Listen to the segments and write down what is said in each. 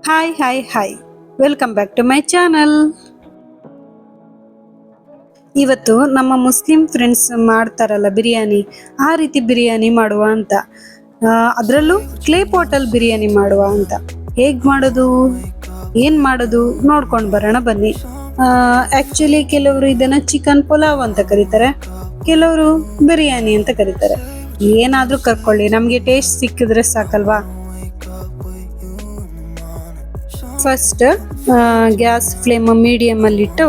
Hi welcome back to my channel. ಇವತ್ತು ನಮ್ಮ Muslim friends ಮಾಡ್ತಾರಲ್ಲ ಬಿರಿಯಾನಿ, ಆ ರೀತಿ ಬಿರಿಯಾನಿ ಮಾಡುವ ಅಂತ, ಅದರಲ್ಲೂ ಕ್ಲೇ ಪಾಟಲ್ ಬಿರಿಯಾನಿ ಮಾಡುವ ಅಂತ. ಹೇಗೆ ಮಾಡೋದು, ಏನು ಮಾಡೋದು ನೋಡ್ಕೊಂಡು ಬರೋಣ ಬನ್ನಿ. ಆ್ಯಕ್ಚುಲಿ ಕೆಲವರು ಇದನ್ನು ಚಿಕನ್ ಪುಲಾವ್ ಅಂತ ಕರೀತಾರೆ, ಕೆಲವರು ಬಿರಿಯಾನಿ ಅಂತ ಕರೀತಾರೆ. ಏನಾದರೂ ಕರ್ಕೊಳ್ಳಿ, ನಮಗೆ ಟೇಸ್ಟ್ ಸಿಕ್ಕಿದ್ರೆ ಸಾಕಲ್ವಾ. ಫಸ್ಟ್ ಗ್ಯಾಸ್ ಫ್ಲೇಮ್ ಮೀಡಿಯಮಲ್ಲಿಟ್ಟು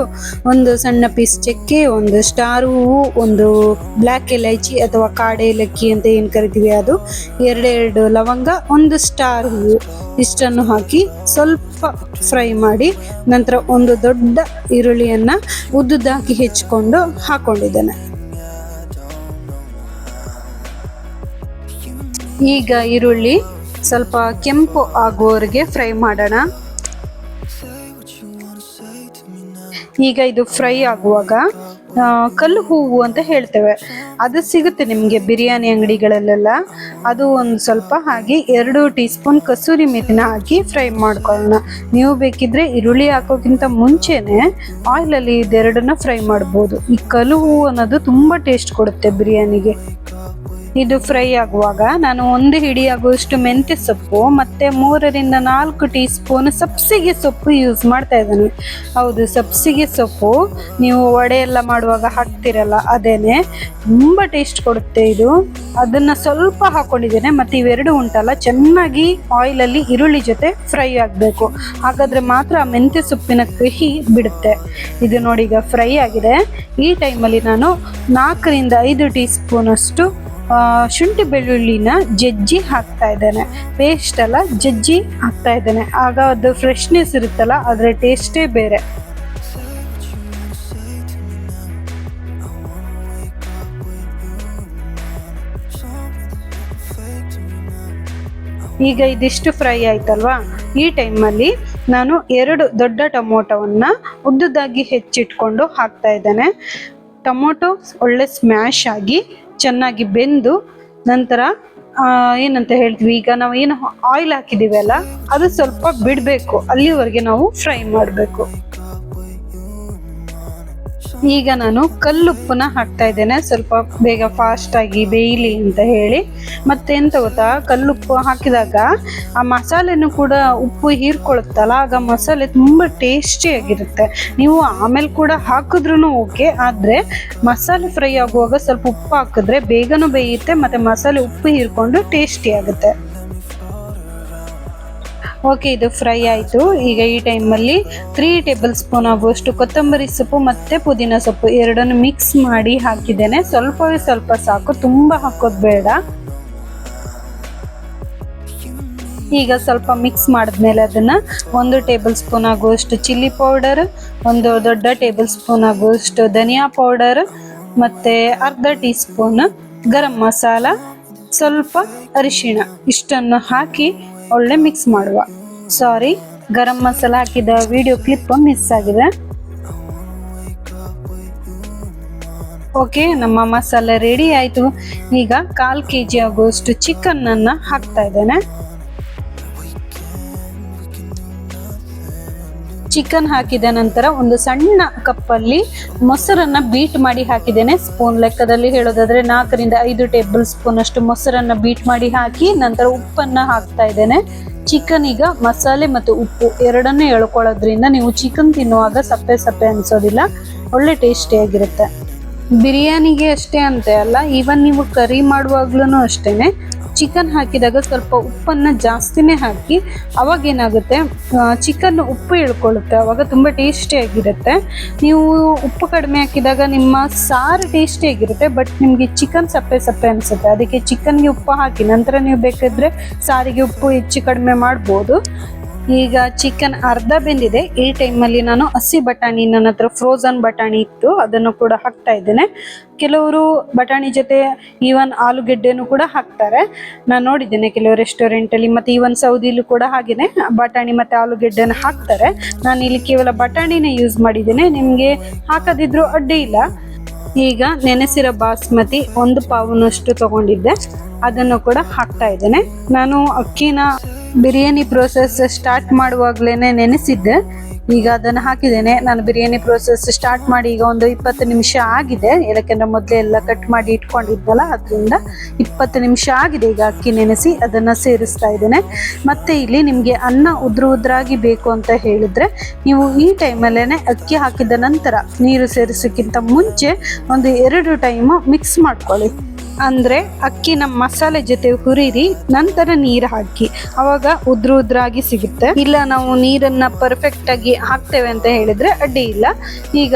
ಒಂದು ಸಣ್ಣ ಪೀಸ್ ಚಕ್ಕೆ, ಒಂದು ಸ್ಟಾರ್ ಹೂವು, ಒಂದು ಬ್ಲ್ಯಾಕ್ ಎಲೈಚಿ ಅಥವಾ ಕಾಡೆ ಏಲಕ್ಕಿ ಅಂತ ಏನು ಕರಿತೀವಿ ಅದು, ಎರಡೆರಡು ಲವಂಗ, ಒಂದು ಸ್ಟಾರ್ ಹೂವು, ಇಷ್ಟನ್ನು ಹಾಕಿ ಸ್ವಲ್ಪ ಫ್ರೈ ಮಾಡಿ ನಂತರ ಒಂದು ದೊಡ್ಡ ಈರುಳ್ಳಿಯನ್ನು ಉದ್ದುದಾಗಿ ಹೆಚ್ಚಿಕೊಂಡು ಹಾಕೊಂಡಿದ್ದೇನೆ. ಈಗ ಈರುಳ್ಳಿ ಸ್ವಲ್ಪ ಕೆಂಪು ಆಗುವವರೆಗೆ ಫ್ರೈ ಮಾಡೋಣ. ಈಗ ಇದು ಫ್ರೈ ಆಗುವಾಗ ಕಲ್ಲು ಹೂವು ಅಂತ ಹೇಳ್ತೇವೆ, ಅದು ಸಿಗುತ್ತೆ ನಿಮಗೆ ಬಿರಿಯಾನಿ ಅಂಗಡಿಗಳಲ್ಲೆಲ್ಲ. ಅದು ಒಂದು ಸ್ವಲ್ಪ ಹಾಗೆ 2 ಟೀ ಸ್ಪೂನ್ ಕಸೂರಿ ಮೆಥಿನ ಹಾಕಿ ಫ್ರೈ ಮಾಡ್ಕೊಳ್ಳೋಣ. ನೀವು ಬೇಕಿದ್ರೆ ಈರುಳ್ಳಿ ಹಾಕೋಕ್ಕಿಂತ ಮುಂಚೆನೆ ಆಯಿಲಲ್ಲಿ ಇದೆರಡನ್ನ ಫ್ರೈ ಮಾಡ್ಬೋದು. ಈ ಕಲ್ಲು ಹೂವು ಅನ್ನೋದು ತುಂಬ ಟೇಸ್ಟ್ ಕೊಡುತ್ತೆ ಬಿರಿಯಾನಿಗೆ. ಇದು ಫ್ರೈ ಆಗುವಾಗ ನಾನು 1 ಹಿಡಿ ಆಗುವಷ್ಟು ಮೆಂತ್ಯ ಸೊಪ್ಪು ಮತ್ತು 3 ರಿಂದ 4 ಟೀ ಸ್ಪೂನ್ ಸಬ್ಸಿಗೆ ಸೊಪ್ಪು ಯೂಸ್ ಮಾಡ್ತಾ ಇದ್ದೇನೆ. ಹೌದು, ಸಬ್ಸಿಗೆ ಸೊಪ್ಪು ನೀವು ವಡೆ ಎಲ್ಲ ಮಾಡುವಾಗ ಹಾಕ್ತಿರಲ್ಲ, ಅದೇನೆ ತುಂಬ ಟೇಸ್ಟ್ ಕೊಡುತ್ತೆ ಇದು. ಅದನ್ನು ಸ್ವಲ್ಪ ಹಾಕೊಂಡಿದ್ದೇನೆ. ಮತ್ತು ಇವೆರಡು ಉಂಟಲ್ಲ, ಚೆನ್ನಾಗಿ ಆಯಿಲಲ್ಲಿ ಈರುಳ್ಳಿ ಜೊತೆ ಫ್ರೈ ಆಗಬೇಕು, ಹಾಗಾದರೆ ಮಾತ್ರ ಆ ಮೆಂತ್ಯ ಸೊಪ್ಪಿನ ಕಹಿ ಬಿಡುತ್ತೆ. ಇದು ನೋಡಿ, ಈಗ ಫ್ರೈ ಆಗಿದೆ. ಈ ಟೈಮಲ್ಲಿ ನಾನು 4 ರಿಂದ 5 ಟೀ ಸ್ಪೂನ್ ಅಷ್ಟು ಶುಂಠಿ ಬೆಳ್ಳುಳ್ಳಿನ ಜಜ್ಜಿ ಹಾಕ್ತಾ ಇದ್ದೇನೆ. ಪೇಸ್ಟ್ ಅಲ್ಲ, ಜಜ್ಜಿ ಹಾಕ್ತಾ ಇದ್ದೇನೆ. ಆಗ ಅದು ಫ್ರೆಶ್ನೆಸ್ ಇರುತ್ತಲ್ಲ, ಅದರ ಟೇಸ್ಟೇ ಬೇರೆ. ಈಗ ಇದಿಷ್ಟು ಫ್ರೈ ಆಯ್ತಲ್ವಾ, ಈ ಟೈಮಲ್ಲಿ ನಾನು 2 ದೊಡ್ಡ ಟೊಮೊಟೊವನ್ನು ಉದ್ದುದಾಗಿ ಹೆಚ್ಚಿಟ್ಕೊಂಡು ಹಾಕ್ತಾ ಇದ್ದೇನೆ. ಟೊಮೊಟೊ ಒಳ್ಳೆ ಸ್ಮ್ಯಾಶ್ ಆಗಿ ಚೆನ್ನಾಗಿ ಬೆಂದು ನಂತರ ಏನಂತ ಹೇಳ್ತೀವಿ, ಈಗ ನಾವು ಏನು ಆಯಿಲ್ ಹಾಕಿದ್ದೀವಿ ಅಲ್ಲ, ಅದು ಸ್ವಲ್ಪ ಬಿಡಬೇಕು, ಅಲ್ಲಿವರೆಗೆ ನಾವು ಫ್ರೈ ಮಾಡಬೇಕು. ಈಗ ನಾನು ಕಲ್ಲುಪ್ಪನ್ನ ಹಾಕ್ತಾ ಇದ್ದೇನೆ, ಸ್ವಲ್ಪ ಬೇಗ ಫಾಸ್ಟಾಗಿ ಬೇಯಲಿ ಅಂತ ಹೇಳಿ. ಮತ್ತೆಂತ ಗೊತ್ತಾ, ಕಲ್ಲುಪ್ಪು ಹಾಕಿದಾಗ ಆ ಮಸಾಲೆನೂ ಕೂಡ ಉಪ್ಪು ಹೀರ್ಕೊಳುತ್ತಲ್ಲ, ಆಗ ಮಸಾಲೆ ತುಂಬ ಟೇಸ್ಟಿಯಾಗಿರುತ್ತೆ. ನೀವು ಆಮೇಲೆ ಕೂಡ ಹಾಕಿದ್ರೂ ಓಕೆ, ಆದರೆ ಮಸಾಲೆ ಫ್ರೈ ಆಗುವಾಗ ಸ್ವಲ್ಪ ಉಪ್ಪು ಹಾಕಿದ್ರೆ ಬೇಗನೂ ಬೇಯುತ್ತೆ ಮತ್ತು ಮಸಾಲೆ ಉಪ್ಪು ಹೀರ್ಕೊಂಡು ಟೇಸ್ಟಿ ಆಗುತ್ತೆ. ಓಕೆ, ಇದು ಫ್ರೈ ಆಯಿತು. ಈಗ ಈ ಟೈಮಲ್ಲಿ 3 ಟೇಬಲ್ ಸ್ಪೂನ್ ಆಗುವಷ್ಟು ಕೊತ್ತಂಬರಿ ಸೊಪ್ಪು ಮತ್ತು ಪುದೀನ ಸೊಪ್ಪು ಎರಡನ್ನು ಮಿಕ್ಸ್ ಮಾಡಿ ಹಾಕಿದ್ದೇನೆ. ಸ್ವಲ್ಪವೇ ಸ್ವಲ್ಪ ಸಾಕು, ತುಂಬ ಹಾಕೋದು ಬೇಡ. ಈಗ ಸ್ವಲ್ಪ ಮಿಕ್ಸ್ ಮಾಡಿದ್ಮೇಲೆ ಅದನ್ನು 1 ಟೇಬಲ್ ಸ್ಪೂನ್ ಆಗುವಷ್ಟು ಚಿಲ್ಲಿ ಪೌಡರ್, 1 ದೊಡ್ಡ ಟೇಬಲ್ ಸ್ಪೂನ್ ಆಗುವಷ್ಟು ಧನಿಯಾ ಪೌಡರ್ ಮತ್ತು ಅರ್ಧ ಟೀ ಸ್ಪೂನ್ ಗರಂ ಮಸಾಲ, ಸ್ವಲ್ಪ ಅರಿಶಿಣ, ಇಷ್ಟನ್ನು ಹಾಕಿ ಒಳ್ಳೆ ಮಿಕ್ಸ್ ಮಾಡುವ. ಸಾರಿ, ಗರಂ ಮಸಾಲ ಹಾಕಿದ ವಿಡಿಯೋ ಕ್ಲಿಪ್ ಮಿಸ್ ಆಗಿದೆ. ಓಕೆ, ನಮ್ಮ ಮಸಾಲೆ ರೆಡಿ ಆಯಿತು. ಈಗ 1/4 kg ಆಗುವಷ್ಟು ಚಿಕನ್ನನ್ನು ಹಾಕ್ತಾ ಇದ್ದೇನೆ. ಚಿಕನ್ ಹಾಕಿದ ನಂತರ ಒಂದು ಸಣ್ಣ ಕಪ್ಪಲ್ಲಿ ಮೊಸರನ್ನು ಬೀಟ್ ಮಾಡಿ ಹಾಕಿದ್ದೇನೆ. ಸ್ಪೂನ್ ಲೆಕ್ಕದಲ್ಲಿ ಹೇಳೋದಾದರೆ 4 ರಿಂದ 5 ಟೇಬಲ್ ಸ್ಪೂನ್ ಅಷ್ಟು ಮೊಸರನ್ನು ಬೀಟ್ ಮಾಡಿ ಹಾಕಿ ನಂತರ ಉಪ್ಪನ್ನು ಹಾಕ್ತಾ ಇದ್ದೇನೆ. ಚಿಕನ್ ಈಗ ಮಸಾಲೆ ಮತ್ತು ಉಪ್ಪು ಎರಡನ್ನೂ ಎಳ್ಕೊಳ್ಳೋದ್ರಿಂದ ನೀವು ಚಿಕನ್ ತಿನ್ನುವಾಗ ಸಪ್ಪೆ ಸಪ್ಪೆ ಅನಿಸೋದಿಲ್ಲ, ಒಳ್ಳೆ ಟೇಸ್ಟಿಯಾಗಿರುತ್ತೆ. ಬಿರಿಯಾನಿಗೆ ಅಷ್ಟೇ ಅಂತ ಅಲ್ಲ, ಈವನ್ ನೀವು ಕರಿ ಮಾಡುವಾಗ್ಲೂ ಅಷ್ಟೇ ಚಿಕನ್ ಹಾಕಿದಾಗ ಸ್ವಲ್ಪ ಉಪ್ಪನ್ನು ಜಾಸ್ತಿನೇ ಹಾಕಿ, ಅವಾಗೇನಾಗುತ್ತೆ ಚಿಕನ್ ಉಪ್ಪು ಇಳ್ಕೊಳ್ಳುತ್ತೆ, ಅವಾಗ ತುಂಬ ಟೇಸ್ಟಿಯಾಗಿರುತ್ತೆ. ನೀವು ಉಪ್ಪು ಕಡಿಮೆ ಹಾಕಿದಾಗ ನಿಮ್ಮ ಸಾರು ಟೇಸ್ಟಿಯಾಗಿರುತ್ತೆ, ಬಟ್ ನಿಮಗೆ ಚಿಕನ್ ಸಪ್ಪೆ ಸಪ್ಪೆ ಅನಿಸುತ್ತೆ. ಅದಕ್ಕೆ ಚಿಕನ್ಗೆ ಉಪ್ಪು ಹಾಕಿ ನಂತರ ನೀವು ಬೇಕಾದರೆ ಸಾರಿಗೆ ಉಪ್ಪು ಹೆಚ್ಚು ಕಡಿಮೆ ಮಾಡ್ಬೋದು. ಈಗ ಚಿಕನ್ ಅರ್ಧ ಬೆಂದಿದೆ. ಈ ಟೈಮಲ್ಲಿ ನಾನು ಹಸಿ ಬಟಾಣಿ, ನನ್ನ ಹತ್ರ ಫ್ರೋಝನ್ ಬಟಾಣಿ ಇತ್ತು, ಅದನ್ನು ಕೂಡ ಹಾಕ್ತಾ ಇದ್ದೇನೆ. ಕೆಲವರು ಬಟಾಣಿ ಜೊತೆ ಈವನ್ ಆಲೂಗೆಡ್ಡೆನೂ ಕೂಡ ಹಾಕ್ತಾರೆ, ನಾನು ನೋಡಿದ್ದೇನೆ ಕೆಲವು ರೆಸ್ಟೋರೆಂಟಲ್ಲಿ, ಮತ್ತು ಈವನ್ ಸೌದಿಲೂ ಕೂಡ ಹಾಗೆಯೇ ಬಟಾಣಿ ಮತ್ತು ಆಲೂಗೆಡ್ಡೆನ ಹಾಕ್ತಾರೆ. ನಾನು ಇಲ್ಲಿ ಕೇವಲ ಬಟಾಣಿನೇ ಯೂಸ್ ಮಾಡಿದ್ದೇನೆ, ನಿಮಗೆ ಹಾಕದಿದ್ರೂ ಅಡ್ಡಿ ಇಲ್ಲ. ಈಗ ನೆನೆಸಿರೋ ಬಾಸ್ಮತಿ 1 ಪಾವುನಷ್ಟು ತಗೊಂಡಿದ್ದೆ, ಅದನ್ನು ಕೂಡ ಹಾಕ್ತಾ ಇದ್ದೇನೆ. ನಾನು ಅಕ್ಕಿನ ಬಿರಿಯಾನಿ ಪ್ರೋಸೆಸ್ ಸ್ಟಾರ್ಟ್ ಮಾಡುವಾಗಲೇ ನೆನೆಸಿದ್ದೆ. ಈಗ ಅದನ್ನು ಹಾಕಿದ್ದೇನೆ. ನಾನು ಬಿರಿಯಾನಿ ಪ್ರೋಸೆಸ್ ಸ್ಟಾರ್ಟ್ ಮಾಡಿ ಈಗ ಒಂದು 20 ನಿಮಿಷ ಆಗಿದೆ. ಯಾಕೆಂದ್ರೆ ಮೊದಲೇ ಎಲ್ಲ ಕಟ್ ಮಾಡಿ ಇಟ್ಕೊಂಡಿದ್ನಲ್ಲ, ಅದರಿಂದ 20 ನಿಮಿಷ ಆಗಿದೆ. ಈಗ ಅಕ್ಕಿ ನೆನೆಸಿ ಅದನ್ನು ಸೇರಿಸ್ತಾ ಇದ್ದೇನೆ. ಮತ್ತೆ ಇಲ್ಲಿ ನಿಮಗೆ ಅನ್ನ ಉದ್ರಾಗಿ ಬೇಕು ಅಂತ ಹೇಳಿದ್ರೆ ನೀವು ಈ ಟೈಮಲ್ಲೇ ಅಕ್ಕಿ ಹಾಕಿದ ನಂತರ ನೀರು ಸೇರಿಸೋಕ್ಕಿಂತ ಮುಂಚೆ ಒಂದು 2 ಟೈಮು ಮಿಕ್ಸ್ ಮಾಡ್ಕೊಳ್ಳಿ. ಅಂದರೆ ಅಕ್ಕಿನ ಮಸಾಲೆ ಜೊತೆ ಹುರಿರಿ, ನಂತರ ನೀರು ಹಾಕಿ, ಅವಾಗ ಉದ್ರಾಗಿ ಸಿಗುತ್ತೆ. ಇಲ್ಲ ನಾವು ನೀರನ್ನು ಪರ್ಫೆಕ್ಟಾಗಿ ಹಾಕ್ತೇವೆ ಅಂತ ಹೇಳಿದರೆ ಅಡ್ಡಿ ಇಲ್ಲ. ಈಗ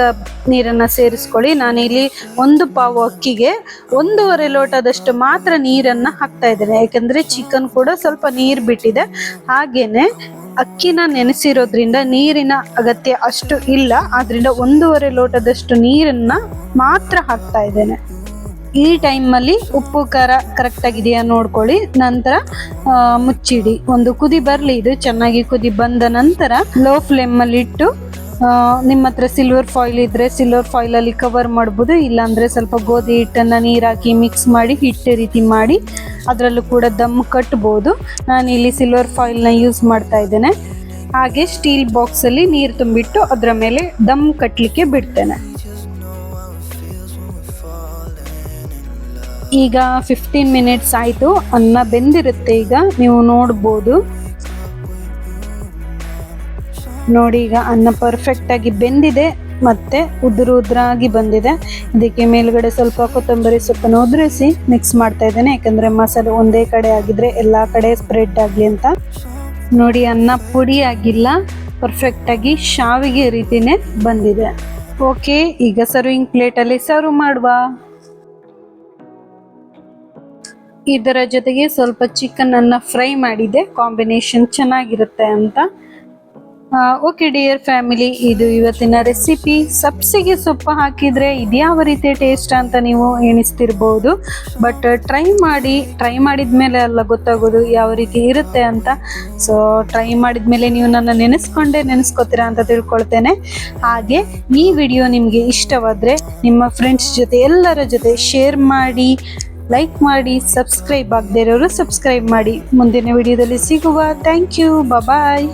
ನೀರನ್ನು ಸೇರಿಸ್ಕೊಳ್ಳಿ. ನಾನಿಲ್ಲಿ 1 ಪಾವು ಅಕ್ಕಿಗೆ 1.5 ಲೋಟದಷ್ಟು ಮಾತ್ರ ನೀರನ್ನು ಹಾಕ್ತಾ ಇದ್ದೇನೆ. ಯಾಕಂದರೆ ಚಿಕನ್ ಕೂಡ ಸ್ವಲ್ಪ ನೀರು ಬಿಟ್ಟಿದೆ. ಹಾಗೇನೆ ಅಕ್ಕಿನ ನೆನೆಸಿರೋದ್ರಿಂದ ನೀರಿನ ಅಗತ್ಯ ಅಷ್ಟು ಇಲ್ಲ. ಆದ್ರಿಂದ 1.5 ಲೋಟದಷ್ಟು ನೀರನ್ನು ಮಾತ್ರ ಹಾಕ್ತಾ ಇದ್ದೇನೆ. ಈ ಟೈಮಲ್ಲಿ ಉಪ್ಪು ಖಾರ ಕರೆಕ್ಟ್ ಆಗಿದೆಯಾ ನೋಡ್ಕೊಳ್ಳಿ. ನಂತರ ಮುಚ್ಚಿಡಿ, ಒಂದು ಕುದಿ ಬರಲಿ. ಇದು ಚೆನ್ನಾಗಿ ಕುದಿ ಬಂದ ನಂತರ ಲೋ ಫ್ಲೇಮಲ್ಲಿ ಇಟ್ಟು, ನಿಮ್ಮ ಹತ್ರ ಸಿಲ್ವರ್ ಫಾಯಿಲ್ ಇದ್ದರೆ ಸಿಲ್ವರ್ ಫಾಯಿಲಲ್ಲಿ ಕವರ್ ಮಾಡ್ಬೋದು. ಇಲ್ಲಾಂದರೆ ಸ್ವಲ್ಪ ಗೋಧಿ ಹಿಟ್ಟನ್ನು ನೀರು ಹಾಕಿ ಮಿಕ್ಸ್ ಮಾಡಿ ಹಿಟ್ಟು ರೀತಿ ಮಾಡಿ ಅದರಲ್ಲೂ ಕೂಡ ದಮ್ ಕಟ್ಬೋದು. ನಾನಿಲ್ಲಿ ಸಿಲ್ವರ್ ಫಾಯಿಲ್ನ ಯೂಸ್ ಮಾಡ್ತಾ ಇದ್ದೇನೆ. ಹಾಗೆ ಸ್ಟೀಲ್ ಬಾಕ್ಸಲ್ಲಿ ನೀರು ತುಂಬಿಟ್ಟು ಅದರ ಮೇಲೆ ದಮ್ ಕಟ್ಟಲಿಕ್ಕೆ ಬಿಡ್ತೇನೆ. ಈಗ 15 ಮಿನಿಟ್ಸ್ ಆಯಿತು. ಅನ್ನ ಬೆಂದಿರುತ್ತೆ. ಈಗ ನೀವು ನೋಡ್ಬೋದು. ನೋಡಿ, ಈಗ ಅನ್ನ ಪರ್ಫೆಕ್ಟಾಗಿ ಬೆಂದಿದೆ ಮತ್ತು ಉದ್ರಾಗಿ ಬಂದಿದೆ. ಇದಕ್ಕೆ ಮೇಲ್ಗಡೆ ಸ್ವಲ್ಪ ಕೊತ್ತಂಬರಿ ಸೊಪ್ಪನ್ನು ಉದುರಿಸಿ ಮಿಕ್ಸ್ ಮಾಡ್ತಾ ಇದ್ದೇನೆ. ಯಾಕಂದರೆ ಮಸಾಲೆ ಒಂದೇ ಕಡೆ ಆಗಿದ್ರೆ ಎಲ್ಲ ಕಡೆ ಸ್ಪ್ರೆಡ್ ಆಗಲಿ ಅಂತ. ನೋಡಿ, ಅನ್ನ ಪುಡಿ ಆಗಿಲ್ಲ, ಪರ್ಫೆಕ್ಟಾಗಿ ಶಾವಿಗೆ ರೀತಿಯೇ ಬಂದಿದೆ. ಓಕೆ, ಈಗ ಸರ್ವಿಂಗ್ ಪ್ಲೇಟಲ್ಲಿ ಸರ್ವ್ ಮಾಡುವ. ಇದರ ಜೊತೆಗೆ ಸ್ವಲ್ಪ ಚಿಕನ್ ಅನ್ನ ಫ್ರೈ ಮಾಡಿದೆ, ಕಾಂಬಿನೇಷನ್ ಚೆನ್ನಾಗಿರುತ್ತೆ ಅಂತ. ಓಕೆ ಡಿಯರ್ ಫ್ಯಾಮಿಲಿ, ಇದು ಇವತ್ತಿನ ರೆಸಿಪಿ. ಸಬ್ಸಿಗೆ ಸೊಪ್ಪು ಹಾಕಿದರೆ ಇದ್ಯಾವ ರೀತಿ ಟೇಸ್ಟ್ ಅಂತ ನೀವು ಎಣಿಸ್ತಿರ್ಬೋದು. ಬಟ್ ಟ್ರೈ ಮಾಡಿದ ಮೇಲೆ ಎಲ್ಲ ಗೊತ್ತಾಗೋದು ಯಾವ ರೀತಿ ಇರುತ್ತೆ ಅಂತ. ಸೊ ಟ್ರೈ ಮಾಡಿದ ಮೇಲೆ ನೀವು ನನ್ನ ನೆನೆಸ್ಕೋತೀರಾ ಅಂತ ತಿಳ್ಕೊಳ್ತೇನೆ. ಹಾಗೆ ಈ ವಿಡಿಯೋ ನಿಮಗೆ ಇಷ್ಟವಾದರೆ ನಿಮ್ಮ ಫ್ರೆಂಡ್ಸ್ ಜೊತೆ ಎಲ್ಲರ ಜೊತೆ ಶೇರ್ ಮಾಡಿ, ಲೈಕ್ ಮಾಡಿ, ಸಬ್ಸ್ಕ್ರೈಬ್ ಆಗದೇ ಇರೋರು ಸಬ್ಸ್ಕ್ರೈಬ್ ಮಾಡಿ. ಮುಂದಿನ ವಿಡಿಯೋದಲ್ಲಿ ಸಿಗುವ. Thank you, bye.